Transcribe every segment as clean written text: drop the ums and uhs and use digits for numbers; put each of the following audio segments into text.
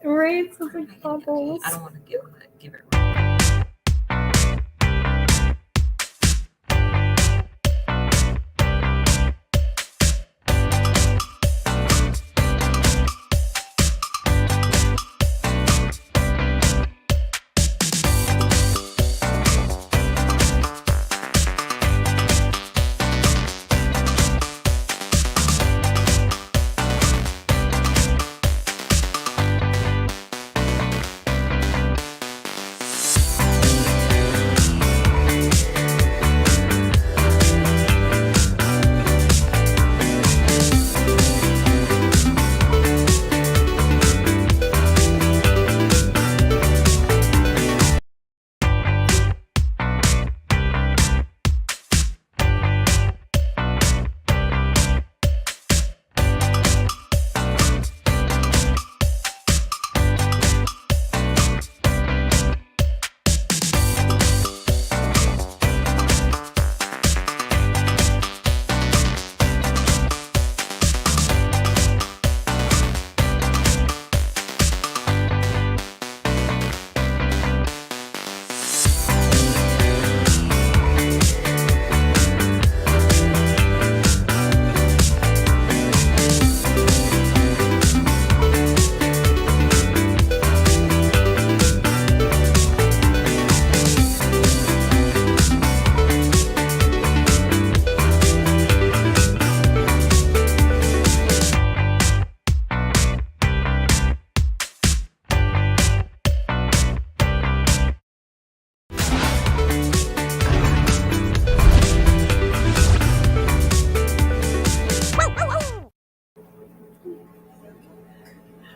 Right, so it's like bubbles. I don't want to give it.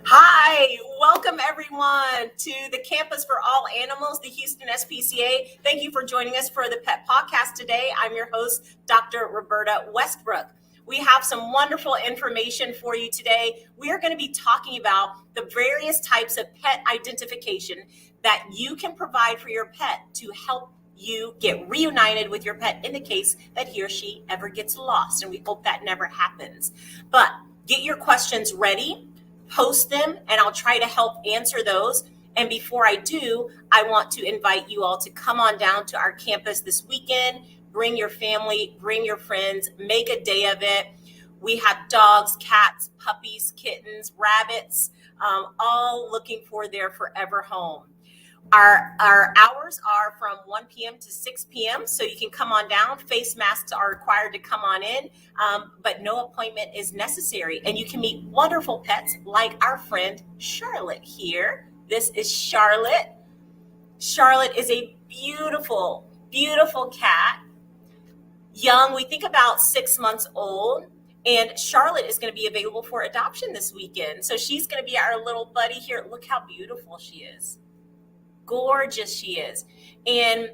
Hi, welcome everyone to the Campus for All Animals, the Houston SPCA. Thank you for joining us for the Pet Podcast today. I'm your host, Dr. Roberta Westbrook. We have some wonderful information for you today. We are going to be talking about the various types of pet identification that you can provide for your pet to help you get reunited with your pet in the case that he or she ever gets lost. And we hope that never happens. But get your questions ready. Post them, and I'll try to help answer those. And before I do, I want to invite you all to come on down to our campus this weekend. Bring your family, bring your friends, make a day of it. We have dogs, cats, puppies, kittens, rabbits, all looking for their forever home. Our hours are from 1 p.m. to 6 p.m. So you can come on down. Face masks are required to come on in, but no appointment is necessary. And you can meet wonderful pets like our friend Charlotte here. This is Charlotte. Charlotte is a beautiful, beautiful cat. Young, we think about 6 months old. And Charlotte is going to be available for adoption this weekend. So she's going to be our little buddy here. Look how beautiful she is. Gorgeous she is. And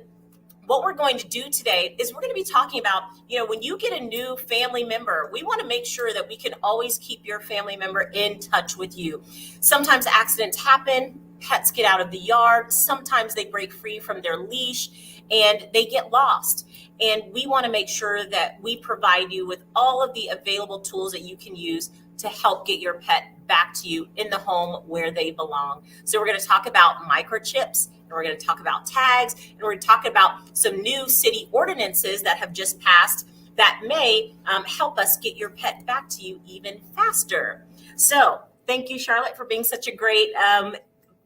what we're going to do today is we're going to be talking about, when you get a new family member, we want to make sure that we can always keep your family member in touch with you. Sometimes accidents happen, pets get out of the yard, sometimes they break free from their leash and they get lost. And we want to make sure that we provide you with all of the available tools that you can use to help get your pet back to you in the home where they belong. So we're going to talk about microchips, and we're going to talk about tags, and we're going to talk about some new city ordinances that have just passed that may help us get your pet back to you even faster. So thank you, Charlotte, for being such a great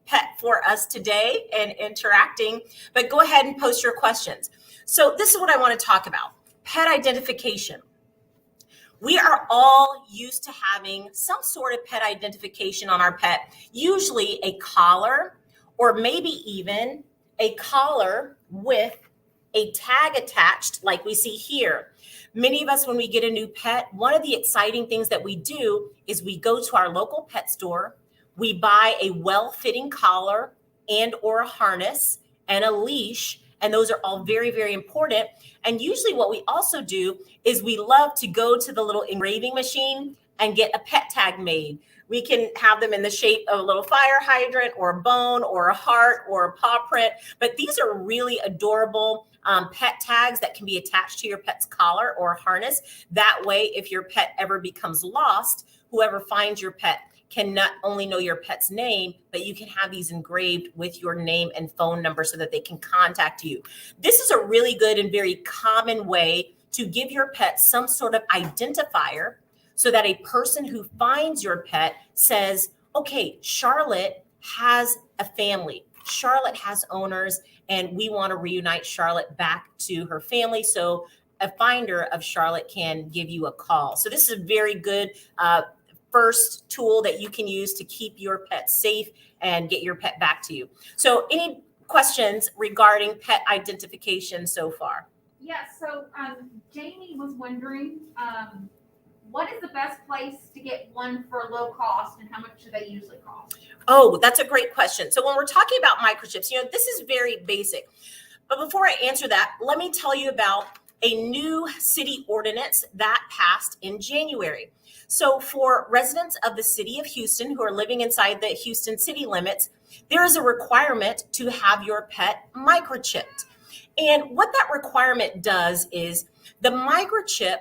pet for us today and interacting. But go ahead and post your questions. So this is what I want to talk about: pet identification. We are all used to having some sort of pet identification on our pet, usually a collar, or maybe even a collar with a tag attached like we see here. Many of us, when we get a new pet, one of the exciting things that we do is we go to our local pet store, we buy a well-fitting collar and or a harness and a leash. And those are all very, very important. And usually what we also do is we love to go to the little engraving machine and get a pet tag made. We can have them in the shape of a little fire hydrant or a bone or a heart or a paw print. But these are really adorable pet tags that can be attached to your pet's collar or harness. That way, if your pet ever becomes lost, whoever finds your pet can not only know your pet's name, but you can have these engraved with your name and phone number so that they can contact you. This is a really good and very common way to give your pet some sort of identifier so that a person who finds your pet says, okay, Charlotte has a family. Charlotte has owners, and we want to reunite Charlotte back to her family. So a finder of Charlotte can give you a call. So this is a very good first tool that you can use to keep your pet safe and get your pet back to you. So any questions regarding pet identification so far? Yeah, so Jamie was wondering, what is the best place to get one for low cost, and how much do they usually cost? Oh, that's a great question. So when we're talking about microchips, this is very basic. But before I answer that, let me tell you about a new city ordinance that passed in January. So for residents of the city of Houston who are living inside the Houston city limits, there is a requirement to have your pet microchipped. And what that requirement does is the microchip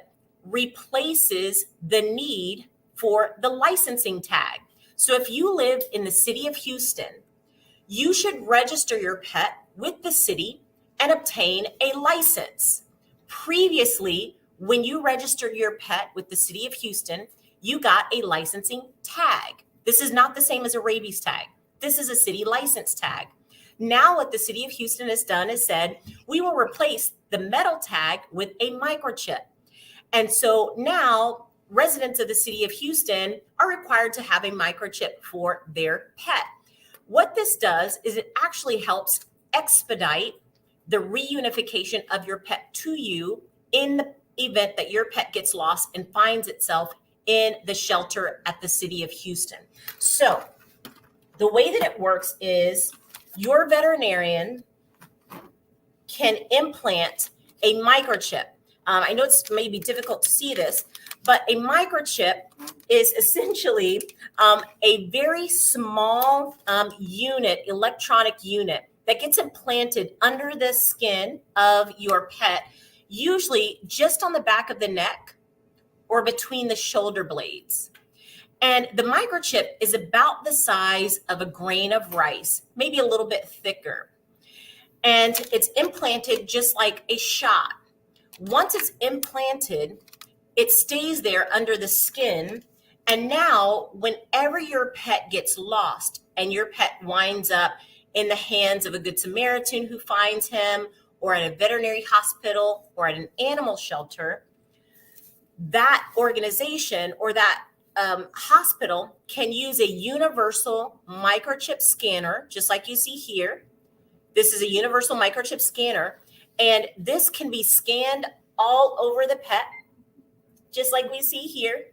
replaces the need for the licensing tag. So if you live in the city of Houston, you should register your pet with the city and obtain a license. Previously, when you registered your pet with the city of Houston, you got a licensing tag. This is not the same as a rabies tag. This is a city license tag. Now what the city of Houston has done is said, we will replace the metal tag with a microchip. And so now residents of the city of Houston are required to have a microchip for their pet. What this does is it actually helps expedite the reunification of your pet to you in the event that your pet gets lost and finds itself in the shelter at the city of Houston. So the way that it works is your veterinarian can implant a microchip. I know it's maybe difficult to see this, but a microchip is essentially a very small electronic unit that gets implanted under the skin of your pet, usually just on the back of the neck or between the shoulder blades. And the microchip is about the size of a grain of rice, maybe a little bit thicker. And it's implanted just like a shot. Once it's implanted, it stays there under the skin. And now, whenever your pet gets lost and your pet winds up in the hands of a Good Samaritan who finds him, or at a veterinary hospital, or at an animal shelter, that organization or that hospital can use a universal microchip scanner, just like you see here. This is a universal microchip scanner, and this can be scanned all over the pet, just like we see here.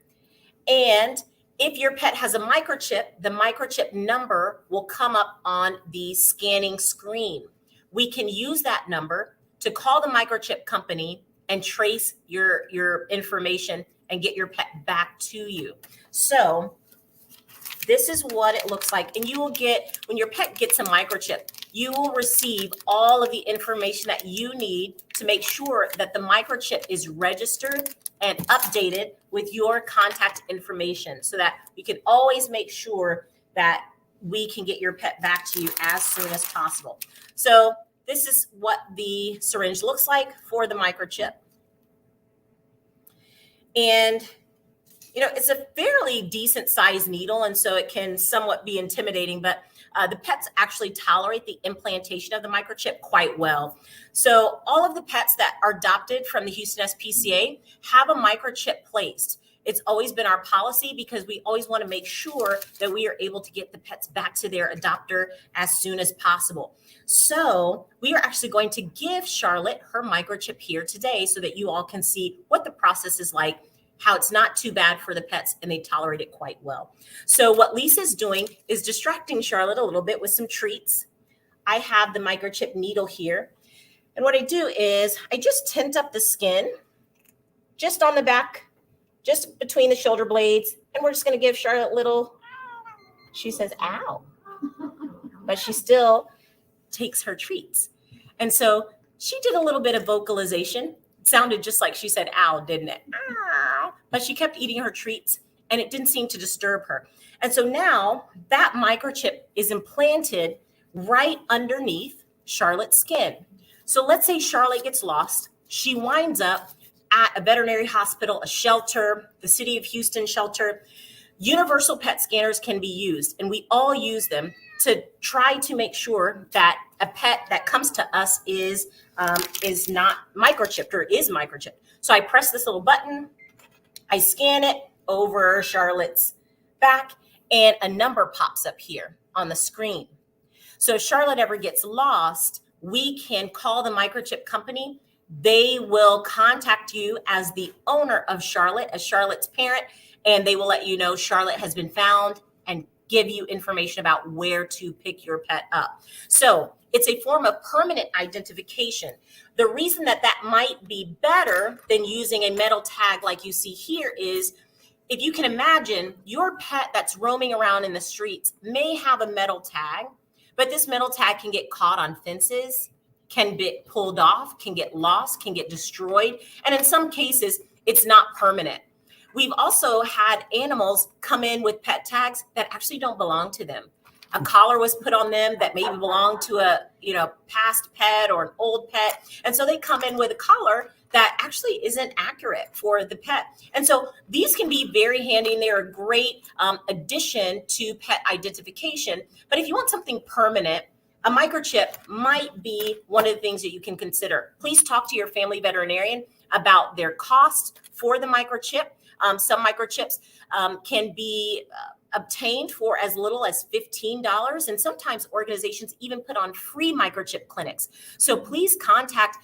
And if your pet has a microchip, the microchip number will come up on the scanning screen. We can use that number to call the microchip company and trace your information and get your pet back to you. So this is what it looks like. And you will get, when your pet gets a microchip, you will receive all of the information that you need to make sure that the microchip is registered and updated with your contact information so that we can always make sure that we can get your pet back to you as soon as possible. So this is what the syringe looks like for the microchip. And, it's a fairly decent sized needle, and so it can somewhat be intimidating, but the pets actually tolerate the implantation of the microchip quite well. So all of the pets that are adopted from the Houston SPCA have a microchip placed. It's always been our policy because we always want to make sure that we are able to get the pets back to their adopter as soon as possible. So we are actually going to give Charlotte her microchip here today so that you all can see what the process is like, how it's not too bad for the pets and they tolerate it quite well. So what Lisa's doing is distracting Charlotte a little bit with some treats. I have the microchip needle here. And what I do is I just tint up the skin just on the back, just between the shoulder blades. And we're just going to give Charlotte she says, ow, but she still takes her treats. And so she did a little bit of vocalization. It sounded just like she said, ow, didn't it? Ow. But she kept eating her treats. and it didn't seem to disturb her. And so now that microchip is implanted right underneath Charlotte's skin. So let's say Charlotte gets lost. She winds up at a veterinary hospital, a shelter, the City of Houston shelter. Universal PET scanners can be used, and we all use them to try to make sure that a pet that comes to us is not microchipped or is microchipped. So I press this little button, I scan it over Charlotte's back, and a number pops up here on the screen. So if Charlotte ever gets lost, we can call the microchip company. They will contact you as the owner of Charlotte, as Charlotte's parent, and they will let you know Charlotte has been found and give you information about where to pick your pet up. So it's a form of permanent identification. The reason that might be better than using a metal tag like you see here is, if you can imagine, your pet that's roaming around in the streets may have a metal tag, but this metal tag can get caught on fences, can be pulled off, can get lost, can get destroyed. And in some cases, it's not permanent. We've also had animals come in with pet tags that actually don't belong to them. A collar was put on them that maybe belonged to a past pet or an old pet. And so they come in with a collar that actually isn't accurate for the pet. And so these can be very handy, and they're a great addition to pet identification. But if you want something permanent, a microchip might be one of the things that you can consider. Please talk to your family veterinarian about their cost for the microchip. Some microchips can be obtained for as little as $15, and sometimes organizations even put on free microchip clinics. So please contact,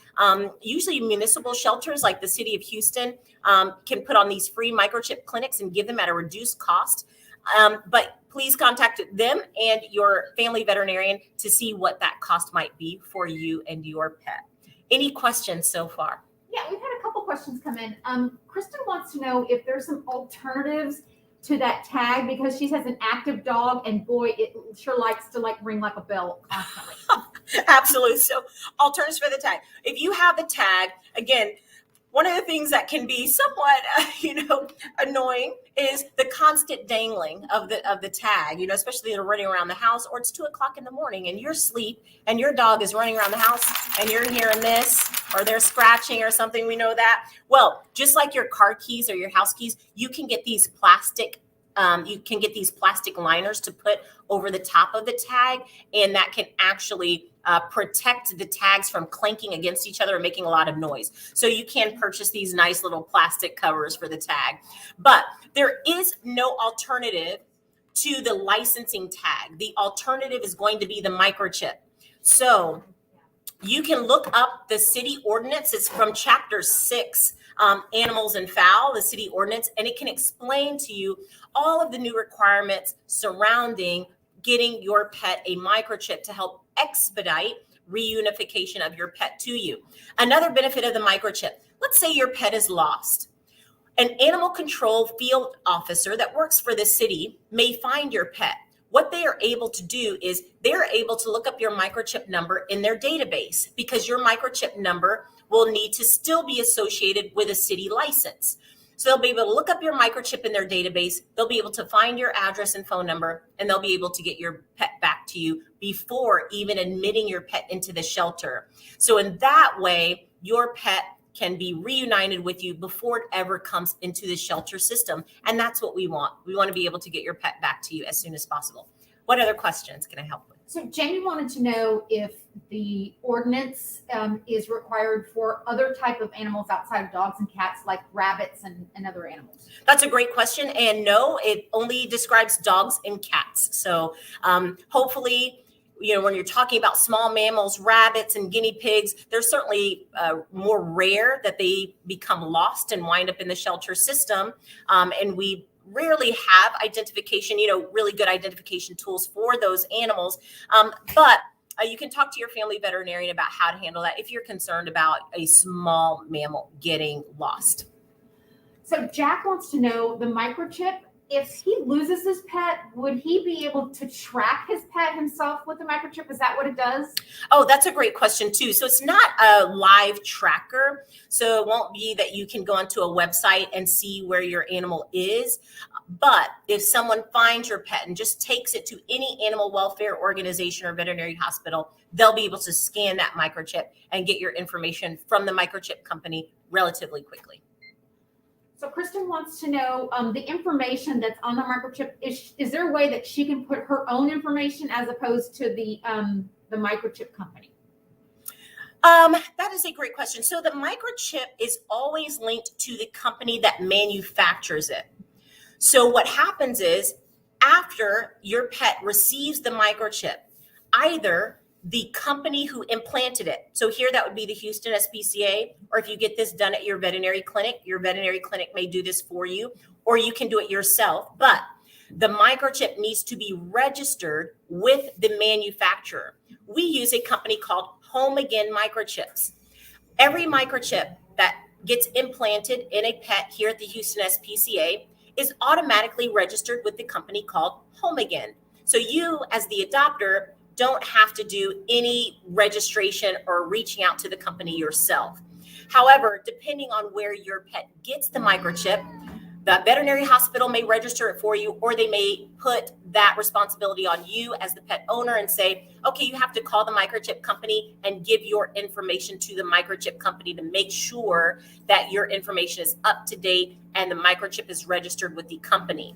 usually municipal shelters like the City of Houston can put on these free microchip clinics and give them at a reduced cost. But please contact them and your family veterinarian to see what that cost might be for you and your pet. Any questions so far? Yeah, we've had a couple questions come in. Kristen wants to know if there's some alternatives to that tag, because she has an active dog, and boy, it sure likes to ring like a bell constantly. Absolutely. So alternatives for the tag. If you have the tag, again, one of the things that can be somewhat, annoying is the constant dangling of the tag, especially if they're running around the house, or it's 2:00 in the morning and you're asleep and your dog is running around the house and you're hearing this, or they're scratching or something. We know that. Well, just like your car keys or your house keys, you can get these plastic liners to put over the top of the tag, and that can actually protect the tags from clanking against each other and making a lot of noise. So you can purchase these nice little plastic covers for the tag. But there is no alternative to the licensing tag. The alternative is going to be the microchip. So you can look up the city ordinance. It's from Chapter 6, Animals and Fowl, the city ordinance, and it can explain to you all of the new requirements surrounding getting your pet a microchip to help expedite reunification of your pet to you. Another benefit of the microchip, let's say your pet is lost. An animal control field officer that works for the city may find your pet. What they are able to do is they're able to look up your microchip number in their database, because your microchip number will need to still be associated with a city license. So they'll be able to look up your microchip in their database. They'll be able to find your address and phone number, and they'll be able to get your pet back to you before even admitting your pet into the shelter. So in that way, your pet can be reunited with you before it ever comes into the shelter system. And that's what we want. We want to be able to get your pet back to you as soon as possible. What other questions can I help with? So Jamie wanted to know if the ordinance is required for other type of animals outside of dogs and cats, like rabbits and other animals. That's a great question. And no, it only describes dogs and cats. So hopefully, when you're talking about small mammals, rabbits and guinea pigs, they're certainly more rare that they become lost and wind up in the shelter system. And we rarely have identification, really good identification tools for those animals. But you can talk to your family veterinarian about how to handle that if you're concerned about a small mammal getting lost. So Jack wants to know the microchip. If he loses his pet, would he be able to track his pet himself with the microchip? Is that what it does? Oh, that's a great question too. So it's not a live tracker. So it won't be that you can go onto a website and see where your animal is. But if someone finds your pet and just takes it to any animal welfare organization or veterinary hospital, they'll be able to scan that microchip and get your information from the microchip company relatively quickly. So Kristen wants to know the information that's on the microchip. Is there a way that she can put her own information as opposed to the microchip company? That is a great question. So the microchip is always linked to the company that manufactures it. So what happens is after your pet receives the microchip, either the company who implanted it, so here that would be the Houston SPCA, or if you get this done at your veterinary clinic may do this for you, or you can do it yourself. But the microchip needs to be registered with the manufacturer. We use a company called Home Again Microchips. Every microchip that gets implanted in a pet here at the Houston SPCA is automatically registered with the company called Home Again. So you, as the adopter, don't have to do any registration or reaching out to the company yourself. However, depending on where your pet gets the microchip, the veterinary hospital may register it for you, or they may put that responsibility on you as the pet owner and say, okay, you have to call the microchip company and give your information to the microchip company to make sure that your information is up to date and the microchip is registered with the company.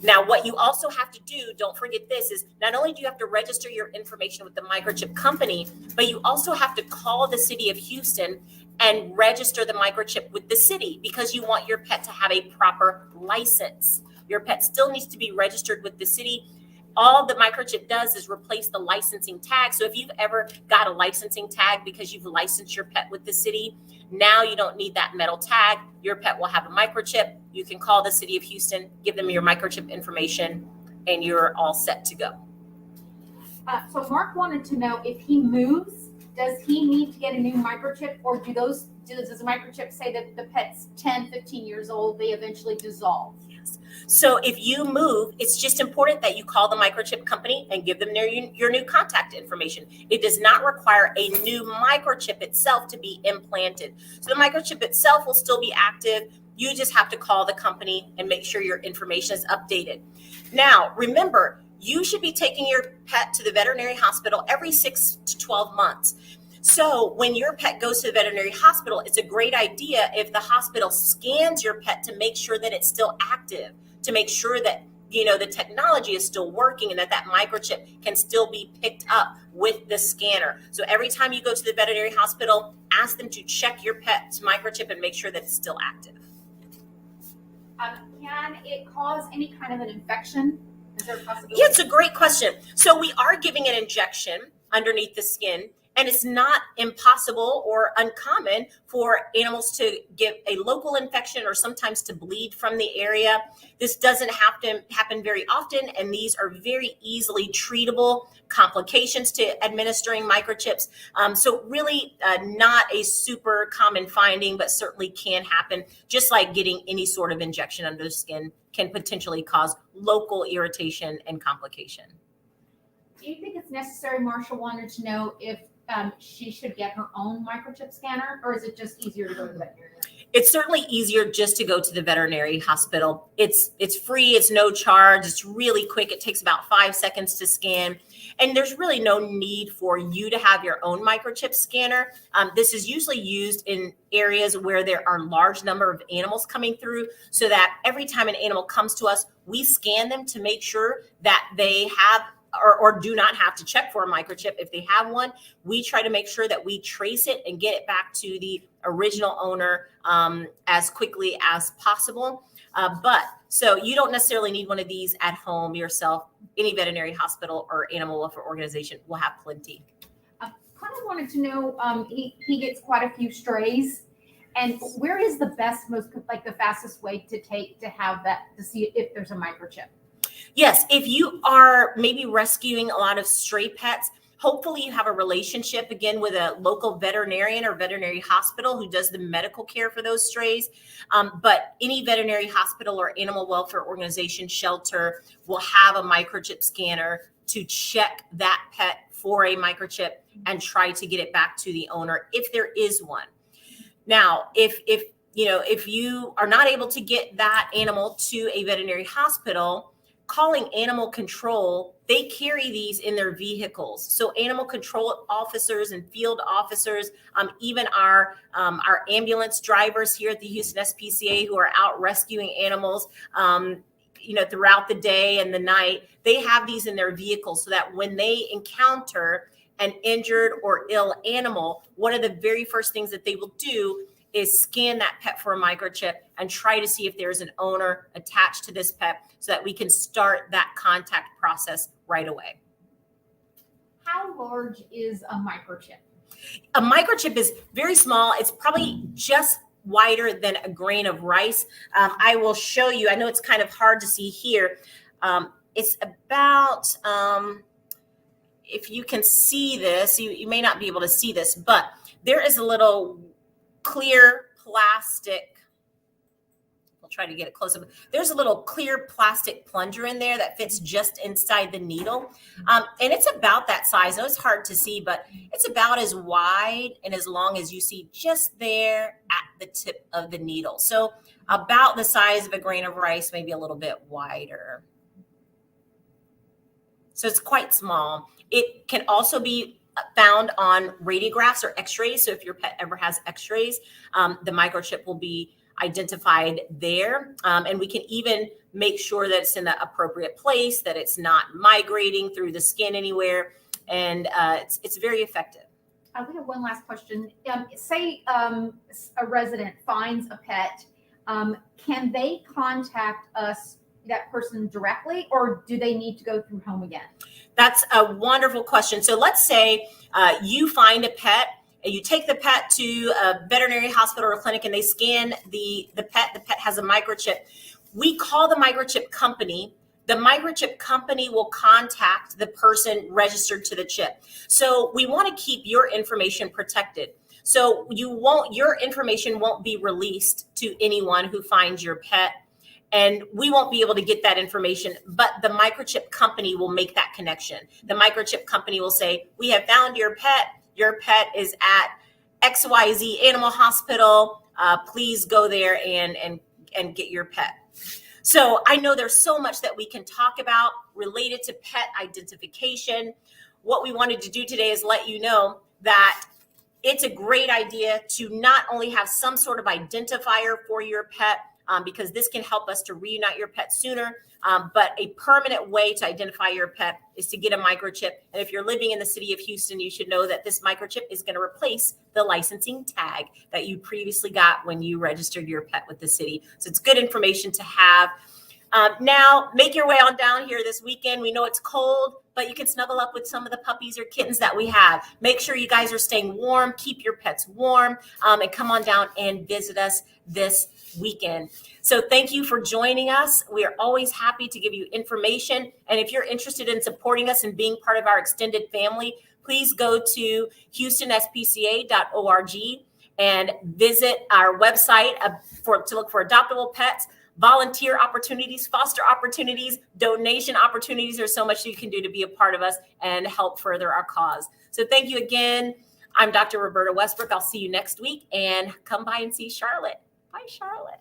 Now, what you also have to do, don't forget this, is not only do you have to register your information with the microchip company, but you also have to call the city of Houston and register the microchip with the city because you want your pet to have a proper license. Your pet still needs to be registered with the city. All the microchip does is replace the licensing tag. So if you've ever got a licensing tag because you've licensed your pet with the city, now you don't need that metal tag. Your pet will have a microchip. You can call the city of Houston, give them your microchip information, and you're all set to go. So Mark wanted to know if he moves, does he need to get a new microchip, or does the microchip say that the pet's 10, 15 years old, they eventually dissolve? Yes. So if you move, it's just important that you call the microchip company and give them your new contact information. It does not require a new microchip itself to be implanted. So the microchip itself will still be active. You just have to call the company and make sure your information is updated. Now, remember, you should be taking your pet to the veterinary hospital every 6 to 12 months. So when your pet goes to the veterinary hospital, it's a great idea if the hospital scans your pet to make sure that it's still active, to make sure that the technology is still working and that microchip can still be picked up with the scanner. So every time you go to the veterinary hospital, ask them to check your pet's microchip and make sure that it's still active. Can it cause any kind of an infection? Is there a possibility? Yeah, it's a great question. So we are giving an injection underneath the skin, and it's not impossible or uncommon for animals to get a local infection or sometimes to bleed from the area. This doesn't have to happen very often, and these are very easily treatable complications to administering microchips. So really not a super common finding, but certainly can happen, just like getting any sort of injection under the skin can potentially cause local irritation and complication. Do you think it's necessary? Marshall wanted to know if she should get her own microchip scanner, or is it just easier to go to the veterinarian? It's certainly easier just to go to the veterinary hospital. It's free, it's no charge, it's really quick. It takes about 5 seconds to scan. And there's really no need for you to have your own microchip scanner. This is usually used in areas where there are a large number of animals coming through, so that every time an animal comes to us, we scan them to make sure that they have or do not have to check for a microchip. If they have one, we try to make sure that we trace it and get it back to the original owner as quickly as possible. So you don't necessarily need one of these at home yourself. Any veterinary hospital or animal welfare organization will have plenty. Kind of wanted to know, he gets quite a few strays. And where is the best, the fastest way to have that, to see if there's a microchip? Yes, if you are maybe rescuing a lot of stray pets, hopefully you have a relationship again with a local veterinarian or veterinary hospital who does the medical care for those strays. But any veterinary hospital or animal welfare organization shelter will have a microchip scanner to check that pet for a microchip and try to get it back to the owner if there is one. Now, if if you are not able to get that animal to a veterinary hospital, calling animal control, they carry these in their vehicles. So animal control officers and field officers, even our ambulance drivers here at the Houston SPCA who are out rescuing animals, throughout the day and the night, they have these in their vehicles so that when they encounter an injured or ill animal, one of the very first things that they will do is scan that pet for a microchip and try to see if there's an owner attached to this pet so that we can start that contact process right away. How large is a microchip? A microchip is very small. It's probably just wider than a grain of rice. I will show you. I know it's kind of hard to see here. It's about, if you can see this, you may not be able to see this, but there is a little clear plastic. I'll try to get it close up. There's a little clear plastic plunger in there that fits just inside the needle. And it's about that size. I know it's hard to see, but it's about as wide and as long as you see just there at the tip of the needle. So about the size of a grain of rice, maybe a little bit wider. So it's quite small. It can also be found on radiographs or x-rays. So if your pet ever has x-rays, the microchip will be identified there. And we can even make sure that it's in the appropriate place, that it's not migrating through the skin anywhere. And it's very effective. We have one last question. Say a resident finds a pet, can they contact us, that person directly, or do they need to go through home again? That's a wonderful question. So let's say you find a pet and you take the pet to a veterinary hospital or clinic and they scan the pet. The pet has a microchip. We call the microchip company. The microchip company will contact the person registered to the chip. So we want to keep your information protected. So your information won't be released to anyone who finds your pet. And we won't be able to get that information, but the microchip company will make that connection. The microchip company will say, we have found your pet. Your pet is at XYZ Animal Hospital. Please go there and get your pet. So I know there's so much that we can talk about related to pet identification. What we wanted to do today is let you know that it's a great idea to not only have some sort of identifier for your pet, because this can help us to reunite your pet sooner. But a permanent way to identify your pet is to get a microchip. And if you're living in the city of Houston, you should know that this microchip is going to replace the licensing tag that you previously got when you registered your pet with the city. So it's good information to have. Now, make your way on down here this weekend. We know it's cold, but you can snuggle up with some of the puppies or kittens that we have. Make sure you guys are staying warm. Keep your pets warm, and come on down and visit us this weekend. So thank you for joining us. We are always happy to give you information. And if you're interested in supporting us and being part of our extended family, please go to HoustonSPCA.org and visit our website to look for adoptable pets, volunteer opportunities, foster opportunities, donation opportunities. There's so much you can do to be a part of us and help further our cause. So thank you again. I'm Dr. Roberta Westbrook. I'll see you next week, and come by and see Charlotte. Bye, Charlotte.